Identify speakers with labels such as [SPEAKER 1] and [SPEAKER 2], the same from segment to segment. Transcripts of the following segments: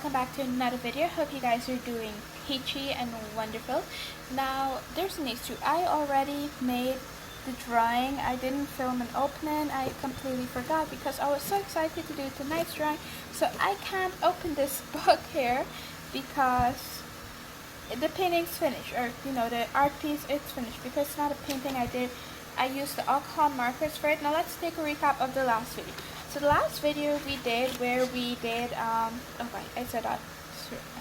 [SPEAKER 1] welcome back to another video. Hope you guys are doing peachy and wonderful. Now there's an issue. I already made the drawing. I didn't film an opening. I completely forgot because I was so excited to do tonight's drawing. So I can't open this book here because the painting's finished, or you know, the art piece is finished, because it's not a painting I did. I used the alcohol markers for it. Now let's take a recap of the last video. So the last video we did where we did okay, I said that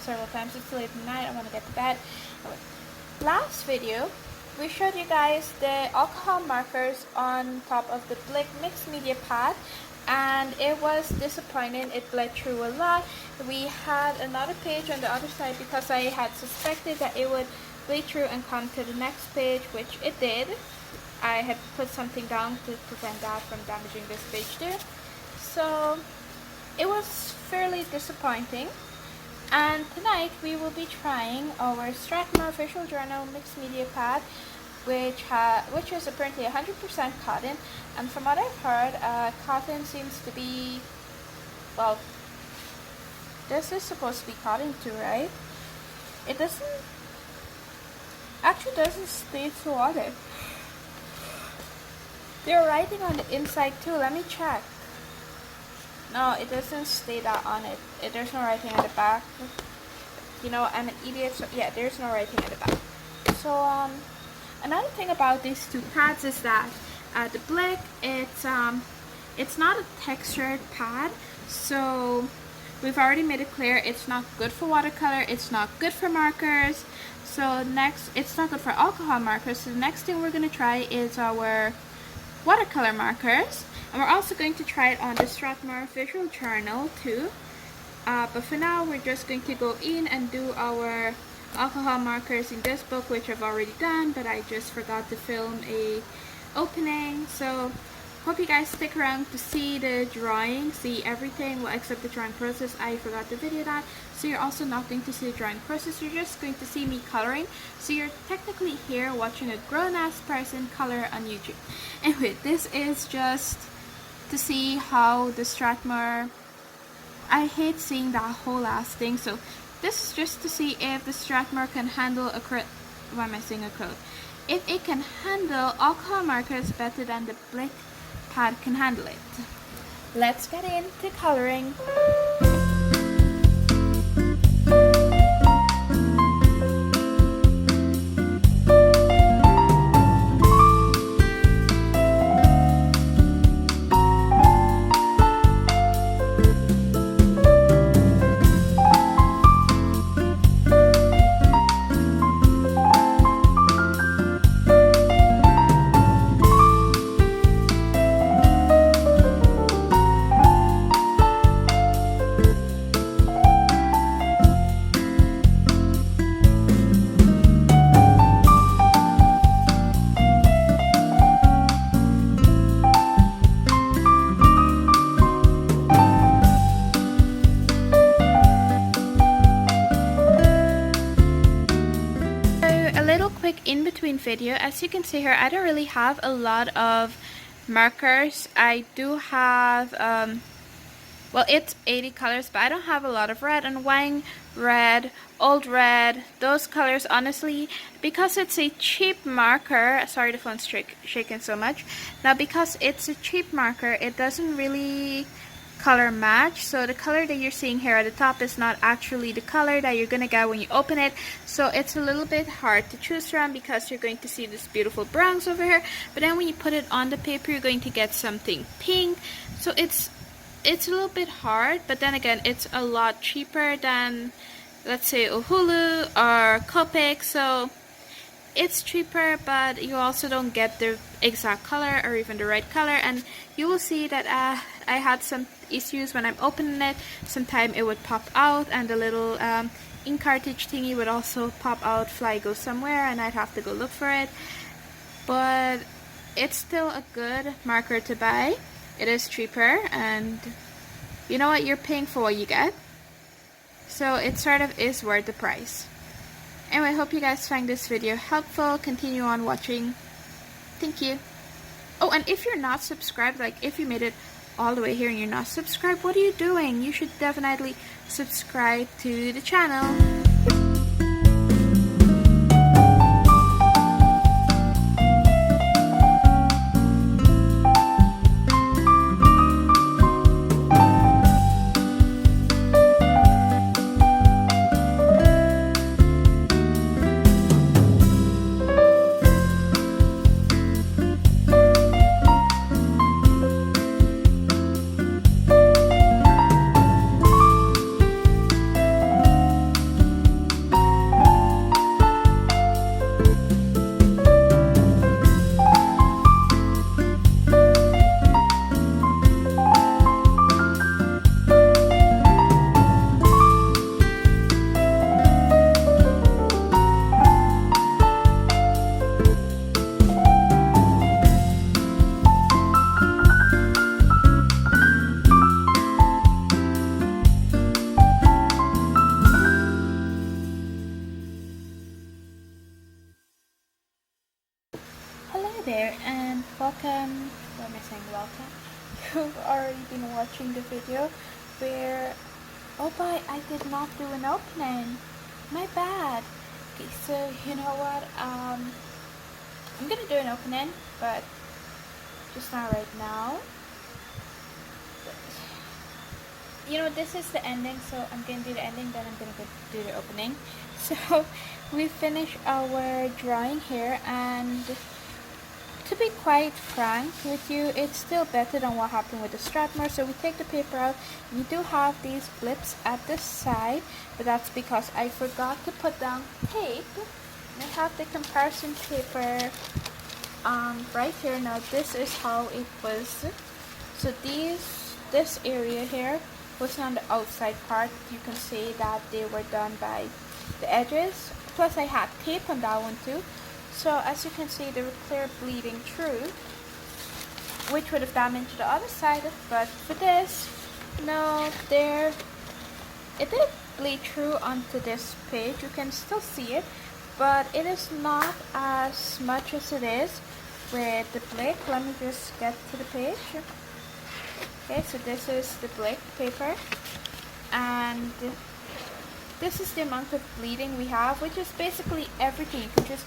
[SPEAKER 1] several times. It's late at night, I want to get to bed. Okay. Last video we showed you guys the alcohol markers on top of the Blick mixed media pad, and it was disappointing. It bled through a lot. We had another page on the other side because I had suspected that it would bleed through and come to the next page, which it did. I had put something down to prevent that from damaging this page too. So it was fairly disappointing. And tonight we will be trying our Strathmore Visual Journal Mixed Media Pad, which is apparently 100% cotton. And from what I've heard, cotton seems to be, well, this is supposed to be cotton too, right? It doesn't state so on it. They're writing on the inside too. Let me check. No, it doesn't state that on it. There's no writing at the back. You know, I'm an idiot. So yeah, there's no writing at the back. So another thing about these two pads is that the Blick, it's not a textured pad. So we've already made it clear it's not good for watercolor. It's not good for markers. So next, it's not good for alcohol markers. So the next thing we're gonna try is our watercolor markers, and we're also going to try it on the Strathmore Visual Journal too, but for now we're just going to go in and do our alcohol markers in this book, which I've already done, but I just forgot to film a opening. So hope you guys stick around to see the drawing, see everything, well, except the drawing process. I forgot to video that, so you're also not going to see the drawing process. You're just going to see me coloring, so you're technically here watching a grown-ass person color on YouTube. Anyway, this is just to see how the Strathmore, I hate seeing that whole last thing, so this is just to see if the Strathmore can handle why am I saying acrylic? If it can handle alcohol markers better than the Blick pad can handle it. Let's get into coloring. In between video, as you can see here, I don't really have a lot of markers. I do have well, it's 80 colors, but I don't have a lot of red and wine red, old red, those colors. Honestly, because it's a cheap marker, sorry the phone's shaking so much. Now because it's a cheap marker, it doesn't really color match, so the color that you're seeing here at the top is not actually the color that you're gonna get when you open it. So it's a little bit hard to choose from, because you're going to see this beautiful browns over here, but then when you put it on the paper you're going to get something pink. So it's a little bit hard, but then again it's a lot cheaper than, let's say, Uhulu or Copic, so it's cheaper, but you also don't get the exact color or even the right color. And you will see that I had some issues when I'm opening it. Sometimes it would pop out, and the little ink cartridge thingy would also pop out, fly, go somewhere, and I'd have to go look for it. But it's still a good marker to buy. It is cheaper, and you know what, you're paying for what you get, so it sort of is worth the price. Anyway, I hope you guys find this video helpful. Continue on watching. Thank you. Oh, and if you're not subscribed, like if you made it all the way here and you're not subscribed, what are you doing? You should definitely subscribe to the channel. Hello there and welcome. Why am I saying welcome? You've already been watching the video where, oh boy, I did not do an opening. My bad. Okay, so you know what? I'm gonna do an opening, but just not right now. You know, this is the ending, so I'm gonna do the ending, then I'm gonna go do the opening. So we finished our drawing here, and to be quite frank with you, it's still better than what happened with the Strathmore. So we take the paper out. We do have these blips at the side, but that's because I forgot to put down tape. I have the comparison paper right here. Now this is how it was. So this area here was on the outside part. You can see that they were done by the edges. Plus I had tape on that one too. So as you can see, they were clear bleeding through, which would have damaged the other side. But for this, no, it did bleed through onto this page. You can still see it, but it is not as much as it is with the Blick. Let me just get to the page. Okay, so this is the Blick paper, and this is the amount of bleeding we have, which is basically everything. You can just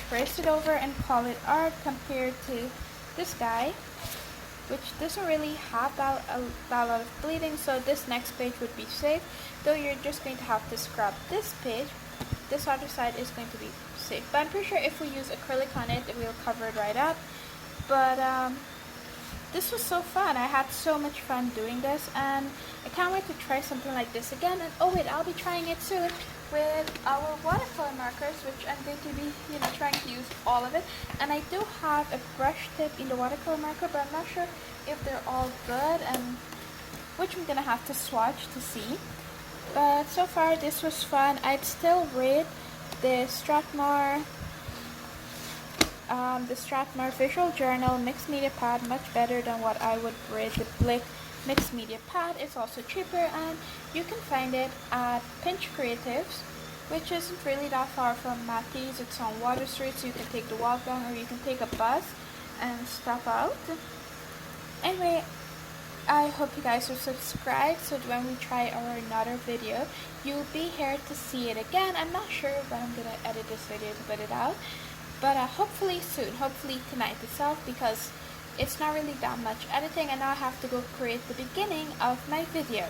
[SPEAKER 1] trace it over and call it art, compared to this guy, which doesn't really have that lot of bleeding. So this next page would be safe, though you're just going to have to scrub this page. This other side is going to be safe, but I'm pretty sure if we use acrylic on it, it will cover it right up. But this was so fun. I had so much fun doing this, and I can't wait to try something like this again. And oh wait, I'll be trying it soon with our watercolor markers, which I'm going to be, trying to use all of it. And I do have a brush tip in the watercolor marker, but I'm not sure if they're all good, and which I'm gonna have to swatch to see. But so far this was fun. I'd still rate the Strathmore Visual Journal Mixed Media Pad much better than what I would rate the Blick Mixed Media Pad. It's also cheaper, and you can find it at Pinch Creatives, which isn't really that far from Matthew's. It's on Water Street, so you can take the walk down, or you can take a bus and stop out. Anyway, I hope you guys are subscribed, so that when we try our another video, you'll be here to see it again. I'm not sure when I'm gonna edit this video to put it out, but hopefully soon, hopefully tonight itself, because it's not really that much editing, and now I have to go create the beginning of my video.